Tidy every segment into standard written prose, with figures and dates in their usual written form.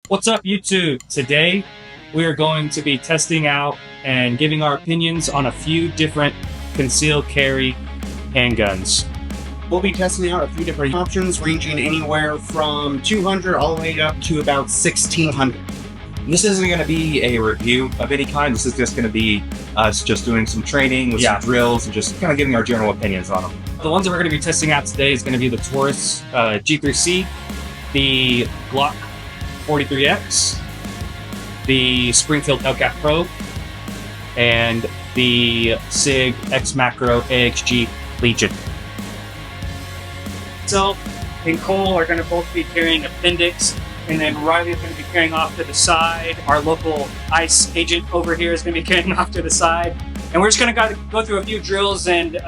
What's up, YouTube? Today we are going to be testing out and giving our opinions on a few different concealed carry handguns. We'll be testing out a few different options ranging anywhere from 200 all the way up to about 1600. This isn't going to be a review of any kind. This is just going to be us just doing some training with some drills and just kind of giving our general opinions on them. The ones that we're going to be testing out today is going to be the Taurus G3C, the Glock 43X, the Springfield Hellcat Pro, and the SIG X Macro AXG Legion. So, and Cole are going to both be carrying appendix, and then Riley is going to be carrying off to the side. Our local ICE agent over here is going to be carrying off to the side. And we're just going to go through a few drills, and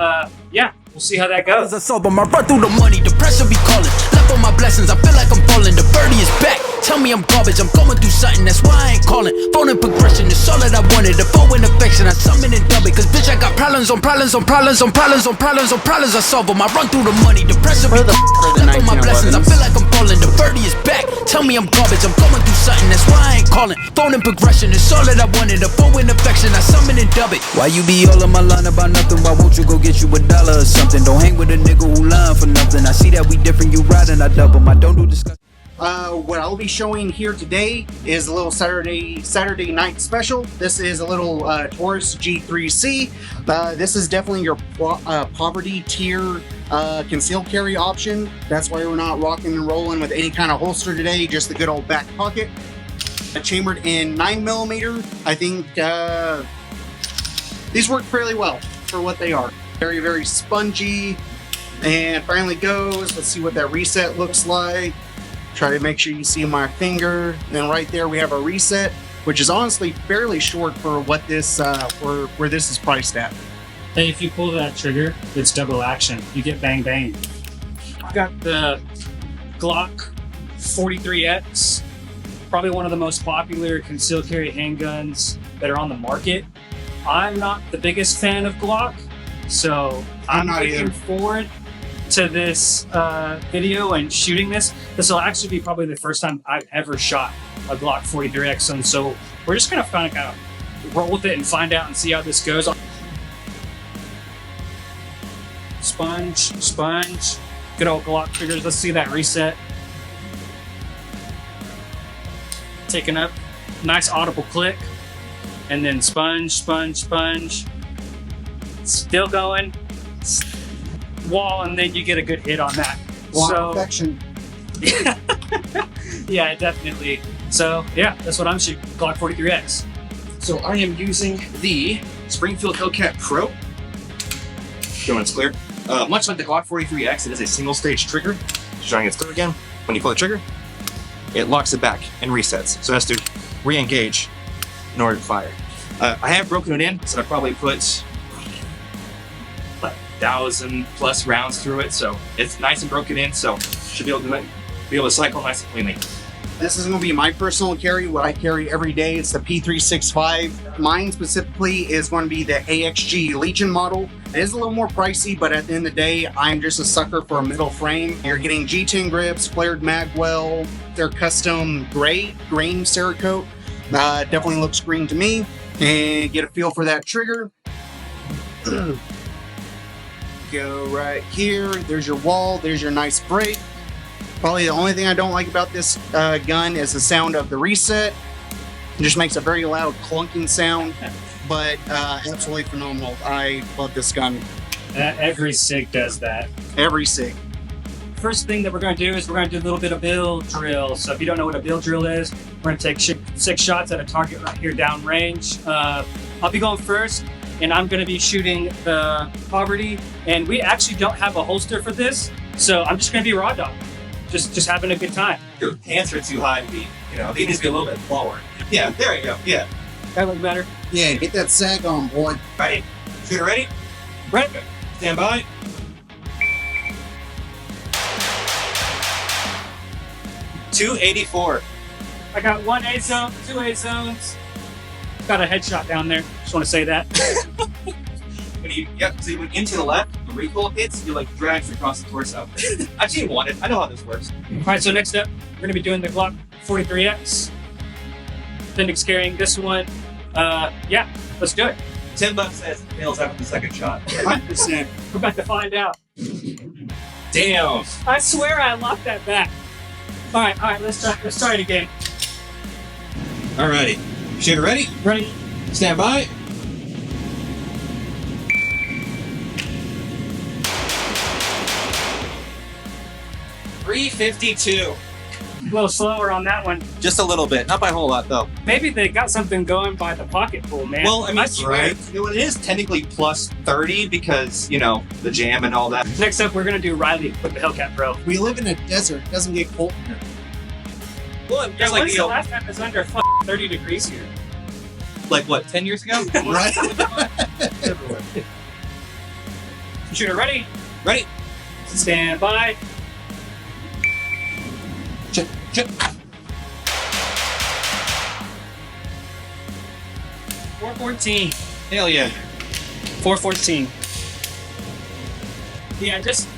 yeah, we'll see how that goes. I sober, my run through the money, the pressure be calling. Left on my blessings, I feel like I'm falling. The birdie is back. Tell me I'm garbage, I'm going through something, that's why I ain't calling. Phone and progression is all that I wanted. The phone in affection, I summon and dub it. Cause bitch, I got problems on problems on problems on problems on problems on problems. I solve them. I run through the money, the pressure be calling. Left on my blessings, I feel like I'm falling. The birdie is back. Tell me I'm garbage, I'm going through something, that's why I ain't calling. Phone and progression is all that I wanted. The phone in affection, I summon and dub it. Why you be all in my line about nothing? Why won't you go get you $1 or something? Don't hang with a nigga who lying for nothing. I see that we different, you riding, I double. I don't do discuss. What I'll be showing here today is a little Saturday night special. This is a little Taurus G3C. This is definitely your poverty tier concealed carry option. That's why we're not rocking and rolling with any kind of holster today, just the good old back pocket. Chambered in 9mm. I think these work fairly well for what they are. Very, very spongy. And finally goes. Let's see what that reset looks like. Try to make sure you see my finger. And right there we have a reset, which is honestly fairly short for what this where this is priced at. Hey, if you pull that trigger, it's double action. You get bang bang. I've got the Glock 43X, probably one of the most popular concealed carry handguns that are on the market. I'm not the biggest fan of Glock, so I'm looking forward to this video and shooting this. This will actually be probably the first time I've ever shot a Glock 43X, and so we're just gonna kind of roll with it and find out and see how this goes. Sponge, good old Glock triggers. Let's see that reset. Taking up, nice audible click, and then sponge. Still going. Wall, and then you get a good hit on that. So, perfection. Yeah, definitely. So yeah, that's what I'm shooting. Glock 43X. So I am using the Springfield Hellcat Pro. Showing it's clear. Much like the Glock 43X, it is a single stage trigger. Showing it's clear again. When you pull the trigger, it locks it back and resets. So it has to re-engage in order to fire. I have broken it in, so I probably put 1,000+ rounds through it, so it's nice and broken in, so should be able to cycle nice and cleanly. This is going to be my personal carry, what I carry every day. It's the P365. Mine specifically is going to be the AXG Legion model. It is a little more pricey, but at the end of the day, I'm just a sucker for a middle frame. You're getting G10 grips, flared mag well, their custom grain Cerakote. Definitely looks green to me. And get a feel for that trigger. Go right here. There's your wall. There's your nice break. Probably the only thing I don't like about this gun is the sound of the reset. It just makes a very loud clunking sound, but absolutely phenomenal. I love this gun. Every SIG does that. Every SIG. First thing that we're going to do is we're going to do a little bit of bill drill. So if you don't know what a bill drill is, we're going to take 6 shots at a target right here down range. I'll be going first, and I'm going to be shooting the poverty. And we actually don't have a holster for this, so I'm just going to be raw dog. Just having a good time. Your pants are too high to be, they need to be a little bit lower. Yeah, there you go, yeah. That look better? Yeah, get that sag on, boy. Ready? Shooter ready? Ready. Stand by. .284. I got 1 A zone, 2 A zones. Got a headshot down there. Just want to say that. Yep, so you went into the left, the recoil hits, you like drags across the torso. I've seen one. I know how this works. All right, so next up, we're gonna be doing the Glock 43X. Appendix carrying this one. Yeah, let's do it. $10 says it fails after the second shot. 100%. We're about to find out. Damn. I swear I locked that back. All right, let's try it again. Alrighty. Shooter ready? Ready? Stand by. $352. A little slower on that one. Just a little bit, not by a whole lot though. Maybe they got something going by the pocket pull, man. Well, I mean, swear. it is technically plus 30 because, you know, the jam and all that. Next up, we're gonna do Riley with the Hellcat Pro. We live in a desert. It doesn't get cold here. Well, Yeah, just like, when's the last time it was under 30 degrees here? like what, 10 years ago? Right? Shooter ready? Ready? Stand by. Chip. 414. Hell yeah. 414. Yeah, just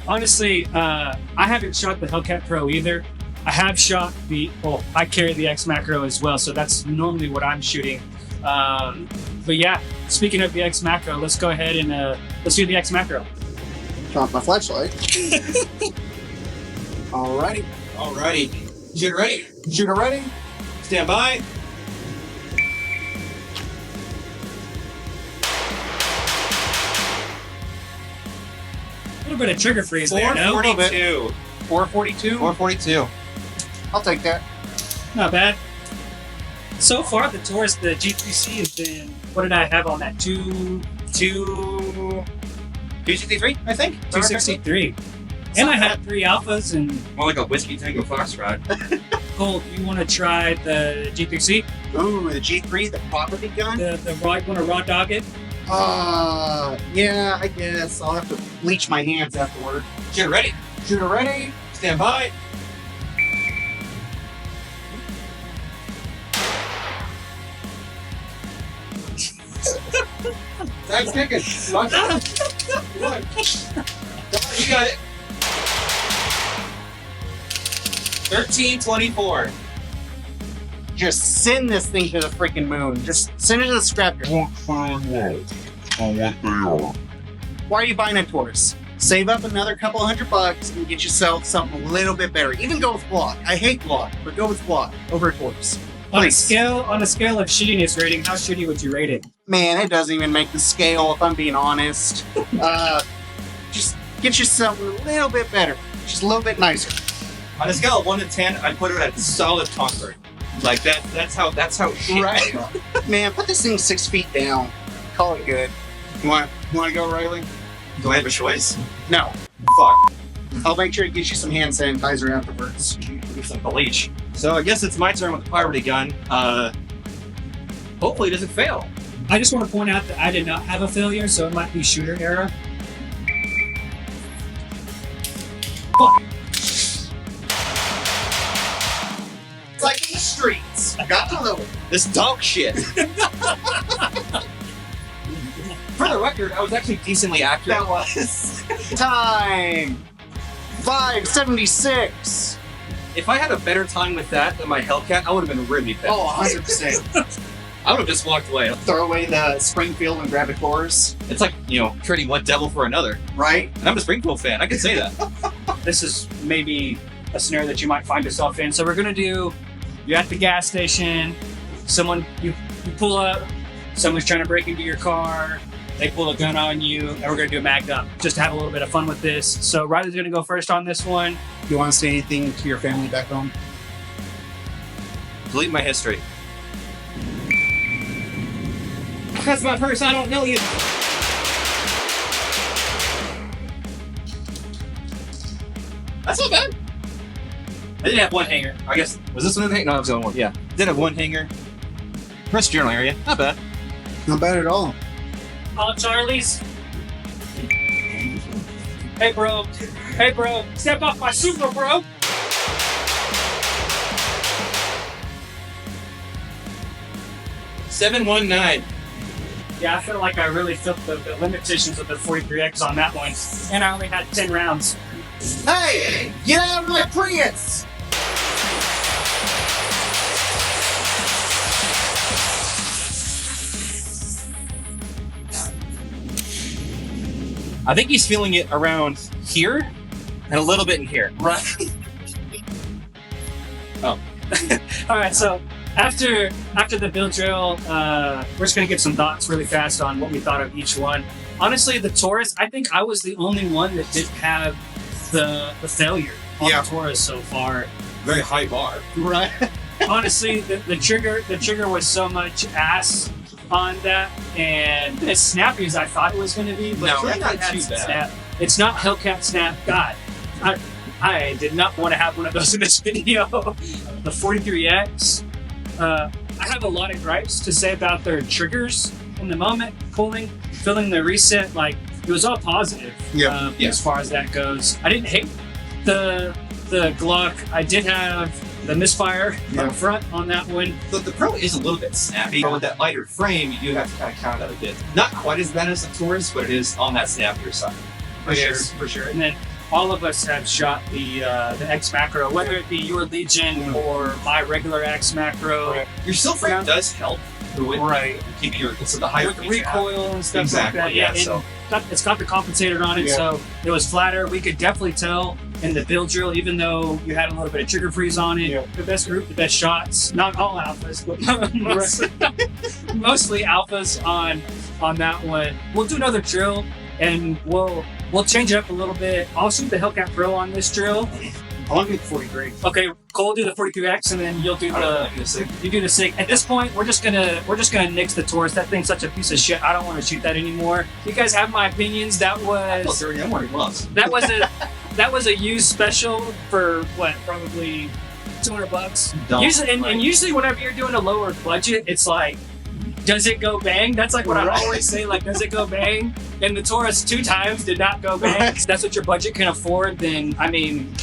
honestly, I haven't shot the Hellcat Pro either. I have shot I carry the X Macro as well, so that's normally what I'm shooting. But yeah, speaking of the X Macro, let's go ahead and let's do the X Macro. Drop my flashlight. Alrighty. Alrighty. Shooter ready? Shooter ready? Stand by. A little bit of trigger freeze there, no? 442. 442? 442. I'll take that. Not bad. So far, the Taurus, the G3C has been, what did I have on that? 263, I think? 263. And I had 3 alphas and More like a whiskey tango foxtrot. Cole, you want to try the G3C? Ooh, the G3, the property gun? The raw, you want to raw dog it? Yeah, I guess. I'll have to bleach my hands afterward. Shooter ready? Shooter ready? Stand by. Time's ticking. Come on. You got it. 1324. Just send this thing to the freaking moon. Just send it to the scrapyard. Why are you buying a Taurus? Save up another couple $100 and get yourself something a little bit better. Even go with Glock. I hate Glock, but go with Glock over Taurus. On a Please. scale of shittiness rating, how shitty would you rate it? Man, it doesn't even make the scale if I'm being honest. Just get yourself a little bit better. Just a little bit nicer. On a scale of 1 to 10, I'd put it at solid conquer. Like that's how shit. Right. Man, put this thing 6 feet down. Call it good. You want to go, Riley? Do I have a choice? No. Fuck. I'll make sure to get you some hand sanitizer afterwards. Give some bleach. So I guess it's my turn with the priority gun. Hopefully it doesn't fail. I just want to point out that I did not have a failure, so it might be shooter error. Fuck. It's like in the streets. Got to know it. This dog shit. For the record, I was actually decently accurate. That was time. 576. If I had a better time with that than my Hellcat, I would have been really pissed. Oh, 100%. I would have just walked away. Throw away the Springfield and grab a Taurus, It's like, you know, trading one devil for another. right? And I'm a Springfield fan, I can say that. This is maybe a scenario that you might find yourself in. So we're gonna do, you're at the gas station, you pull up, someone's trying to break into your car, they pull a gun on you, and we're gonna do a mag up, just to have a little bit of fun with this. So Riley's gonna go first on this one. You want to say anything to your family back home? Delete my history. That's my purse, I don't know you. That's not bad. I did have one hanger. I guess, was this one in the hanger? No, it was the other one. Yeah. Did have one hanger. Press journal area. Not bad. Not bad at all. All Charlie's. Hey bro, step off my super, bro. $719. Yeah, I feel like I really felt the limitations of the 43X on that one, and I only had 10 rounds. Hey, get out of my Prius! I think he's feeling it around here and a little bit in here. Right. Oh. All right, so after the build drill, we're just gonna give some thoughts really fast on what we thought of each one. Honestly, the Taurus, I think I was the only one that didn't have the failure on the Taurus so far. Very high bar. Right. Honestly, the trigger was so much ass on that, and as snappy as I thought it was going to be, but No, it's not not too bad. snap. It's not Hellcat snap. God, I did not want to have one of those in this video. The 43X. I have a lot of gripes to say about their triggers in the moment, pulling, filling the reset. Like, it was all positive. As far as that goes. I didn't hate the Glock. I did have the misfire up front on that one. The Pro is a little bit snappy, but with that lighter frame, you do have to kind of count out a bit. Not quite as bad as the Taurus, but it is on that snappier side. For sure. And then all of us have shot the X macro, whether it be your Legion or my regular X macro. Your still frame does help with keeping your the higher with recoil and stuff like that. Yeah, and so it's got the compensator on it, so it was flatter. We could definitely tell in the build drill, even though you had a little bit of trigger freeze on it. The best group, the best shots. Not all alphas, but mostly alphas on that one. We'll do another drill, and we'll change it up a little bit. I'll shoot the Hellcat Pro on this drill. I want to do the 43. Okay, Cole do the 43X, and then you'll do the SIG. At this point, we're just gonna nix the Taurus. That thing's such a piece of shit. I don't want to shoot that anymore. You guys have my opinions. That was that was a used special for what, probably $200. Usually whenever you're doing a lower budget, it's like, does it go bang? That's like what I always say, like, does it go bang? And the Taurus 2 times did not go bang. That's what your budget can afford, then, I mean...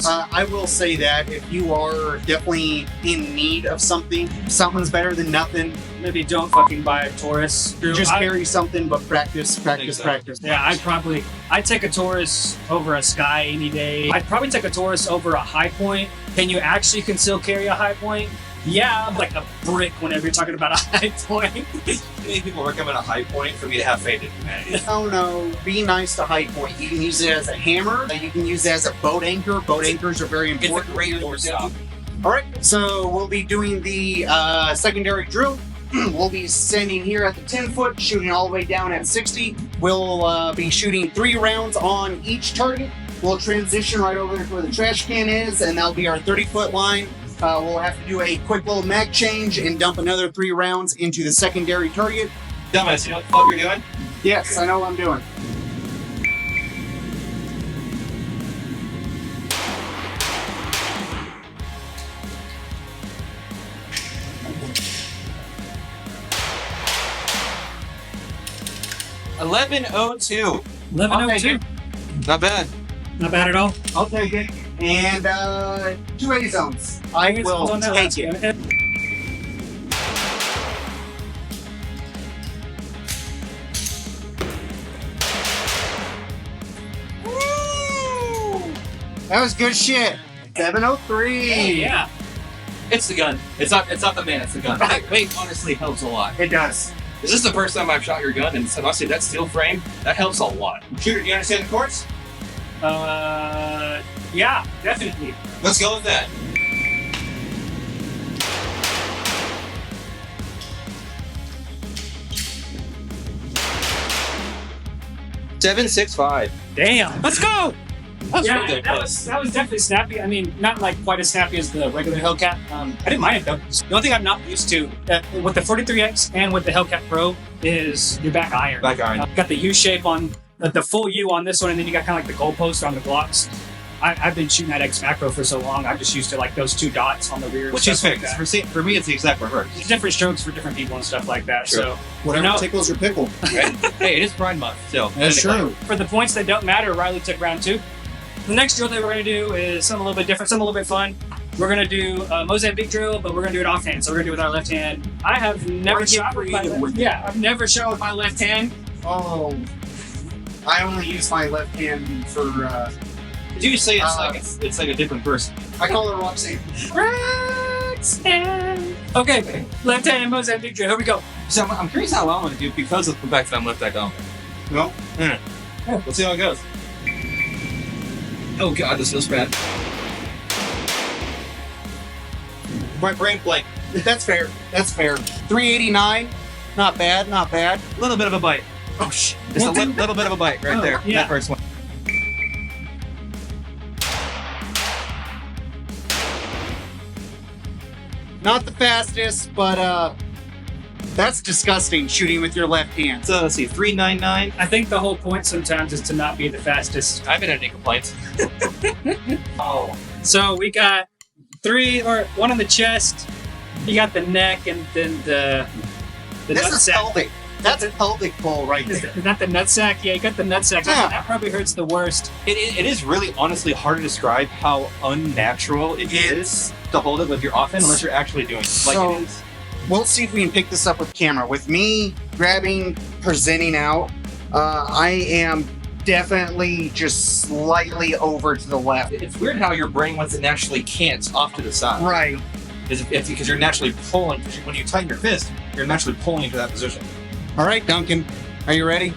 I will say that if you are definitely in need of something, something's better than nothing. Maybe don't fucking buy a Taurus. Just carry something, but practice. Yeah, I'd take a Taurus over a Sky any day. I'd probably take a Taurus over a High Point. Can you actually conceal carry a High Point? Yeah, I'm like a brick whenever you're talking about a High Point. Many people recommend a High Point for me to have faith in humanity. Oh no, be nice to High Point. You can use it as a hammer. You can use it as a boat anchor. Boat anchors are very important. It's a great door stop. All right, so we'll be doing the secondary drill. We'll be standing here at the 10-foot, shooting all the way down at 60. We'll be shooting 3 rounds on each target. We'll transition right over to where the trash can is, and that'll be our 30-foot line. We'll have to do a quick little mag change and dump another 3 rounds into the secondary target. Dumbass, you know what the fuck you're doing? Yes, I know what I'm doing. $11.02. 11.02. Not bad. Not bad at all. I'll take it. And 2 A zones. I will take it. Woo! That was good shit. 703. Yeah. It's the gun. It's not the man, it's the gun. Weight honestly helps a lot. It does. This is the first time I've shot your gun, and honestly, that steel frame, that helps a lot. Shooter, do you understand the course? Yeah, definitely. Let's go with that. $7.65. Damn. Let's go. That That was definitely snappy. I mean, not like quite as snappy as the regular Hellcat. I didn't mind it though. The only thing I'm not used to with the 43X and with the Hellcat Pro is your back iron. Back iron. Got the U shape on the full U on this one, and then you got kind of like the goalpost on the Glocks. I've been shooting that X macro for so long. I'm just used to like those 2 dots on the rear. Which is like fixed. For me, it's the exact reverse. There's different strokes for different people and stuff like that. Sure. So Whatever tickles your pickle. Right? Hey, it is Pride Month, so. That's true. for the points that don't matter, Riley took round 2. The next drill that we're going to do is something a little bit different, something a little bit fun. We're gonna do Mozambique drill, but we're gonna do it offhand. So we're gonna do it with our left hand. I have never shot with my left. Yeah, I've never shot with my left hand. Oh, I only use my left hand for. Did you say it's like a different person? I call it Roxanne. Roxanne. Okay, left hand Mozambique drill. Here we go. So I'm curious how well I'm gonna do because of the fact that I'm left eye dominant. No. Yeah, let's see how it goes. Oh god, this feels bad. My brain blank. That's fair. That's fair. 389. Not bad. Not bad. A little bit of a bite. Oh shit. Just a little bit of a bite right there. Yeah. That first one. Not the fastest, but that's disgusting. Shooting with your left hand. So let's see, 399. I think the whole point sometimes is to not be the fastest. I haven't had any complaints. Oh. So we got one on the chest. You got the neck, and then the This is nutsack. pelvic. That's a pelvic pull right there. Is that the nutsack? Yeah, you got the nutsack. Yeah. That probably hurts the worst. It is really honestly hard to describe how unnatural it is to hold it with your offhand unless you're actually doing it. Like So- it is. We'll see if we can pick this up with camera. With me grabbing, presenting out, I am definitely just slightly over to the left. It's weird how your brain, once it naturally can't, off to the side. Right. It's because you're naturally pulling. When you tighten your fist, you're naturally pulling into that position. All right, Duncan. Are you ready?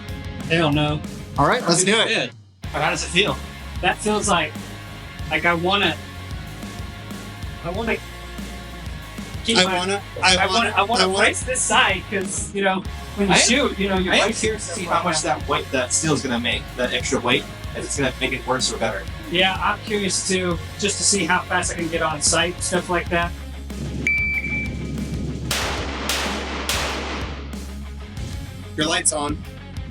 Hell no. All right, let's do it. Yeah. How does it feel? That feels like I wanna keep I my. wanna. place this side because when you shoot, your I am right curious to see how much that steel is going to make, that extra weight, if it's going to make it worse or better. Yeah, I'm curious too, just to see how fast I can get on sight, stuff like that. Your light's on.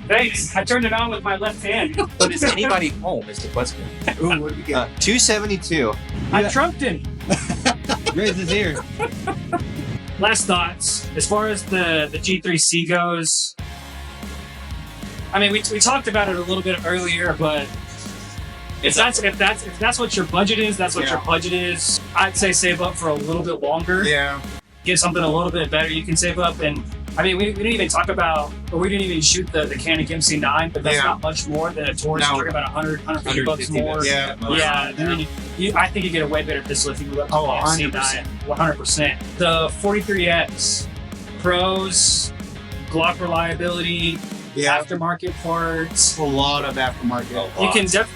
Thanks. I turned it on with my left hand. But is anybody home, is the question. Ooh, what do we get? 272. I trumped him. Raise his ear. Last thoughts. As far as the G3C goes, I mean, we talked about it a little bit earlier, but if that's what your budget is, that's what your budget is. I'd say save up for a little bit longer. Yeah. Get something a little bit better you can save up. And I mean, we didn't even talk about, or we didn't even shoot the Canon MC9, but that's not much more than a Taurus. No. We're talking about 150 bucks more. Yeah. Yeah, and then I think you get a way better pistol if you look Oh, at the MC9. 100%. The 43X, pros, Glock reliability, aftermarket parts. A lot of aftermarket. You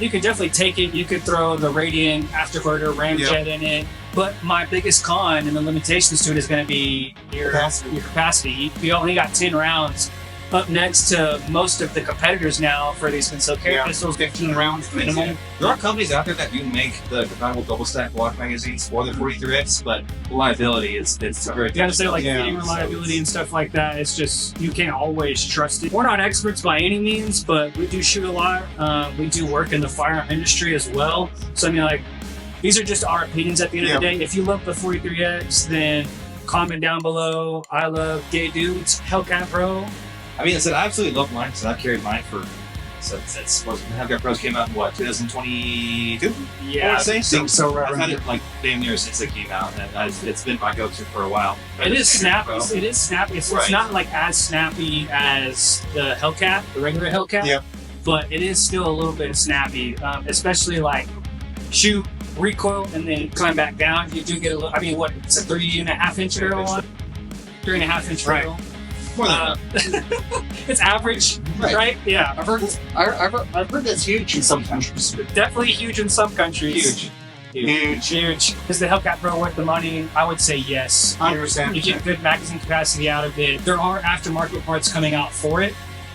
can definitely take it. You could throw the Radiant afterburner ramjet in it. But my biggest con and the limitations to it is going to be your capacity. We only got 10 rounds up next to most of the competitors now for these concealed carry pistols. 15 rounds minimum. There are companies out there that do make the compatible double stack Glock magazines for the 43X, but reliability it's very. You gotta say feeding reliability and stuff like that. It's just you can't always trust it. We're not experts by any means, but we do shoot a lot. We do work in the firearm industry as well. So I mean, these are just our opinions at the end of the day. If you love the 43X, then comment down below. I love Gay Dudes, Hellcat Pro. I mean, I absolutely love mine, so I've carried mine since Hellcat Pros came out in 2022? Yeah, I think so. I've had it damn near since it came out, and it's been my go-to for a while. It is snappy. It is snappy. It's not as snappy as the Hellcat, the regular Hellcat, but it is still a little bit snappy, especially shoot, recoil, and then climb back down. You do get a little. I mean, it's a 3.5 inch barrel on 3.5 inch barrel. More than that. It's average, right? Yeah. I've heard that's huge in some countries. Definitely huge in some countries. Huge. Is the Hellcat Pro worth the money? I would say yes. 100%. You get good magazine capacity out of it. There are aftermarket parts coming out for it.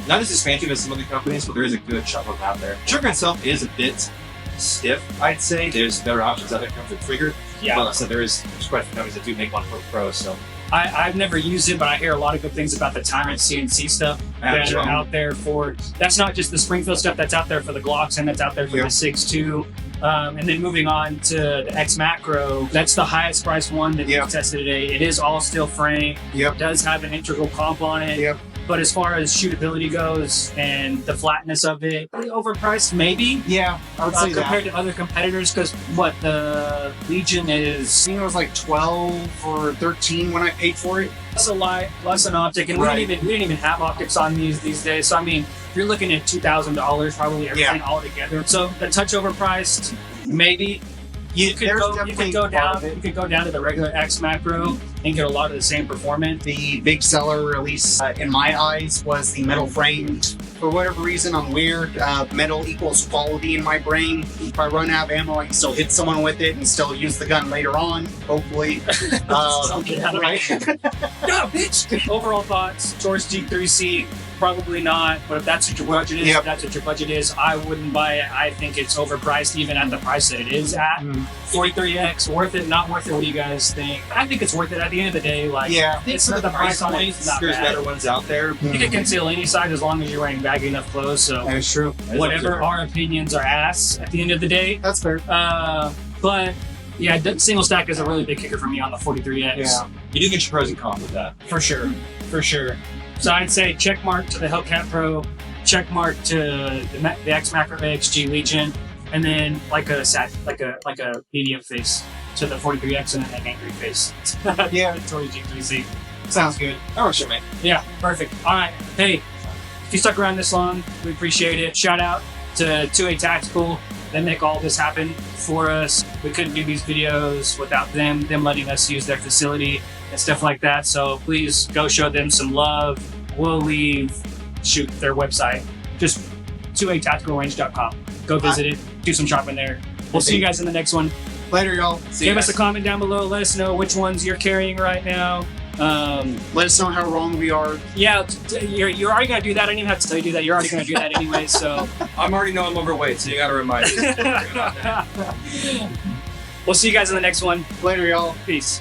Not as expansive as some other companies, but there is a good chunk of them out there. Trigger itself is a bit stiff, I'd say. There's better options out there when it comes to trigger. Yeah. Well, so there's quite a few companies that do make one for Pro, so. I've never used it, but I hear a lot of good things about the Tyrant CNC stuff that are out there for. That's not just the Springfield stuff that's out there for the Glocks, and that's out there for the 6.2. And then moving on to the X Macro, that's the highest priced one that we've tested today. It is all steel frame. Yep. It does have an integral comp on it. Yep. But as far as shootability goes and the flatness of it, pretty overpriced, maybe. Yeah, I would say Compared that. to other competitors, because what the Legion is, I think it was like 12 or 13 when I paid for it. plus a light, plus an optic, and Right. we don't even have optics on these days. So I mean, you're looking at $2,000 probably everything all together. So the touch overpriced, maybe. You could There's go definitely down. part of it. You could go down to the regular X Macro and get a lot of the same performance. The big seller, at least in my eyes, was the metal framed. For whatever reason, I'm weird. Metal equals quality in my brain. If I run out of ammo, I can still hit someone with it and still use the gun later on, hopefully. Right? No, bitch. Overall thoughts: Taurus G3C, probably not. But if that's what your budget is, Yep. if that's what your budget is, I wouldn't buy it. I think it's overpriced, even at the price that it is at. 43X, worth it? Not worth it? What do you guys think? I think it's worth it at the end of the day. Like, Yeah. it's not the price on it. It's not There's bad. better ones out there. You can conceal any size as long as you're wearing baggy enough clothes. So That is true. whatever our opinions are ass at the end of the day. That's fair. But yeah, single stack is a really big kicker for me on the 43X. Yeah. You do get your pros and cons with that. For sure. For sure. So I'd say check mark to the Hellcat Pro, check mark to the X Macro AXG Legion, and then like a medium face to the 43X and then an angry face. Yeah. Taurus G3C. Sounds good. Oh, sure, man. Yeah, perfect. All right. Hey, if you stuck around this long, we appreciate it. Shout out to 2A Tactical. They make all this happen for us. We couldn't do these videos without them letting us use their facility and stuff like that. So please go show them some love. We'll leave their website, just 2atacticalrange.com. Go visit it, do some shopping there. We'll see you guys in the next one. Later, y'all. Give us a comment down below. Let us know which ones you're carrying right now. Let us know how wrong we are. Yeah, you're already gonna do that. I didn't even have to tell you to do that. You're already gonna do that anyway. So I'm already know I'm overweight, so you gotta remind me. we'll see you guys in the next one. Later, y'all. Peace.